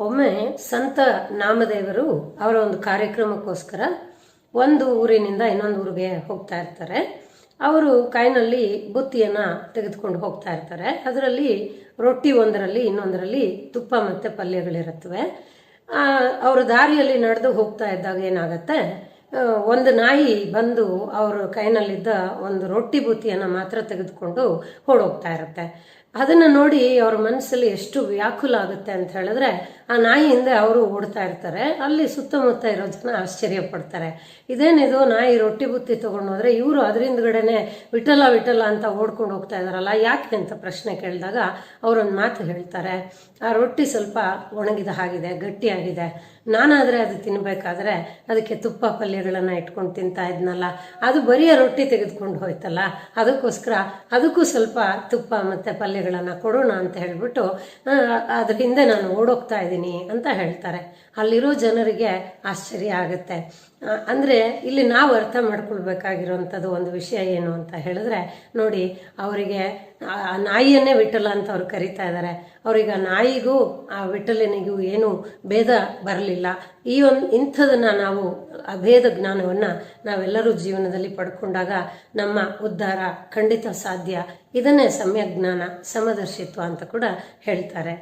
ಒಮ್ಮೆ ಸಂತ ನಾಮದೇವರು ಅವರ ಒಂದು ಕಾರ್ಯಕ್ರಮಕ್ಕೋಸ್ಕರ ಒಂದು ಊರಿನಿಂದ ಇನ್ನೊಂದು ಊರಿಗೆ ಹೋಗ್ತಾ ಇರ್ತಾರೆ. ಅವರು ಕೈನಲ್ಲಿ ಬುತ್ತಿಯನ್ನು ತೆಗೆದುಕೊಂಡು ಹೋಗ್ತಾ ಇರ್ತಾರೆ. ಅದರಲ್ಲಿ ರೊಟ್ಟಿ ಒಂದರಲ್ಲಿ ಇನ್ನೊಂದರಲ್ಲಿ ತುಪ್ಪ ಮತ್ತು ಪಲ್ಯಗಳಿರುತ್ತವೆ. ಅವರು ದಾರಿಯಲ್ಲಿ ನಡೆದು ಹೋಗ್ತಾ ಇದ್ದಾಗ ಏನಾಗತ್ತೆ, ಒಂದು ನಾಯಿ ಬಂದು ಅವ್ರ ಕೈನಲ್ಲಿದ್ದ ಒಂದು ರೊಟ್ಟಿ ಬುತ್ತಿಯನ್ನು ಮಾತ್ರ ತೆಗೆದುಕೊಂಡು ಹೊರಡೋಗ್ತಾ ಇರುತ್ತೆ. ಅದನ್ನು ನೋಡಿ ಅವ್ರ ಮನಸ್ಸಲ್ಲಿ ಎಷ್ಟು ವ್ಯಾಕುಲ ಆಗುತ್ತೆ ಅಂತ ಹೇಳಿದ್ರೆ, ಆ ನಾಯಿ ಹಿಂದೆ ಅವರು ಓಡ್ತಾ ಇರ್ತಾರೆ. ಅಲ್ಲಿ ಸುತ್ತಮುತ್ತ ಇರೋ ಜನ ಆಶ್ಚರ್ಯ ಪಡ್ತಾರೆ. ಇದೇನಿದು, ನಾಯಿ ರೊಟ್ಟಿ ಬುತ್ತಿ ತೊಗೊಂಡು ಹೋದ್ರೆ ಇವರು ಅದರಿಂದಗಡೆನೆ ವಿಠಲ ವಿಠಲ ಅಂತ ಓಡ್ಕೊಂಡು ಹೋಗ್ತಾ ಇದಾರಲ್ಲ, ಯಾಕೆ ಅಂತ ಪ್ರಶ್ನೆ ಕೇಳಿದಾಗ ಅವರೊಂದು ಮಾತು ಹೇಳ್ತಾರೆ. ಆ ರೊಟ್ಟಿ ಸ್ವಲ್ಪ ಒಣಗಿದ ಹಾಗಿದೆ, ಗಟ್ಟಿಯಾಗಿದೆ. ನಾನಾದರೆ ಅದು ತಿನ್ನಬೇಕಾದ್ರೆ ಅದಕ್ಕೆ ತುಪ್ಪ ಪಲ್ಯಗಳನ್ನು ಇಟ್ಕೊಂಡು ತಿಂತಾ ಇದ್ನಲ್ಲ, ಅದು ಬರೀ ರೊಟ್ಟಿ ತೆಗೆದುಕೊಂಡು ಹೋಯ್ತಲ್ಲ, ಅದಕ್ಕೋಸ್ಕರ ಅದಕ್ಕೂ ಸ್ವಲ್ಪ ತುಪ್ಪ ಮತ್ತು ಪಲ್ಯಗಳನ್ನು ಕೊಡೋಣ ಅಂತ ಹೇಳಿಬಿಟ್ಟು ಅದ್ರ ಹಿಂದೆ ನಾನು ಓಡೋಗ್ತಾ ಇದ್ದೀನಿ ಅಂತ ಹೇಳ್ತಾರೆ. ಅಲ್ಲಿರೋ ಜನರಿಗೆ ಆಶ್ಚರ್ಯ ಆಗುತ್ತೆ. ಅಂದರೆ ಇಲ್ಲಿ ನಾವು ಅರ್ಥ ಮಾಡ್ಕೊಳ್ಬೇಕಾಗಿರೋವಂಥದ್ದು ಒಂದು ವಿಷಯ ಏನು ಅಂತ ಹೇಳಿದ್ರೆ, ನೋಡಿ, ಅವರಿಗೆ ಆ ನಾಯಿಯನ್ನೇ ವಿಠಲ ಅಂತ ಅವ್ರು ಕರೀತಾ ಇದ್ದಾರೆ. ಅವ್ರಿಗೆ ಆ ನಾಯಿಗೂ ಆ ವಿಠಲನಿಗೂ ಏನು ಭೇದ ಬರಲಿಲ್ಲ. ಇಂಥದನ್ನು ನಾವು ಅಭೇದ ಜ್ಞಾನವನ್ನು ನಾವೆಲ್ಲರೂ ಜೀವನದಲ್ಲಿ ಪಡ್ಕೊಂಡಾಗ ನಮ್ಮ ಉದ್ಧಾರ ಖಂಡಿತ ಸಾಧ್ಯ. ಇದನ್ನೇ ಸಮ್ಯಕ್ ಜ್ಞಾನ, ಸಮದರ್ಶಿತ್ವ ಅಂತ ಕೂಡ ಹೇಳ್ತಾರೆ.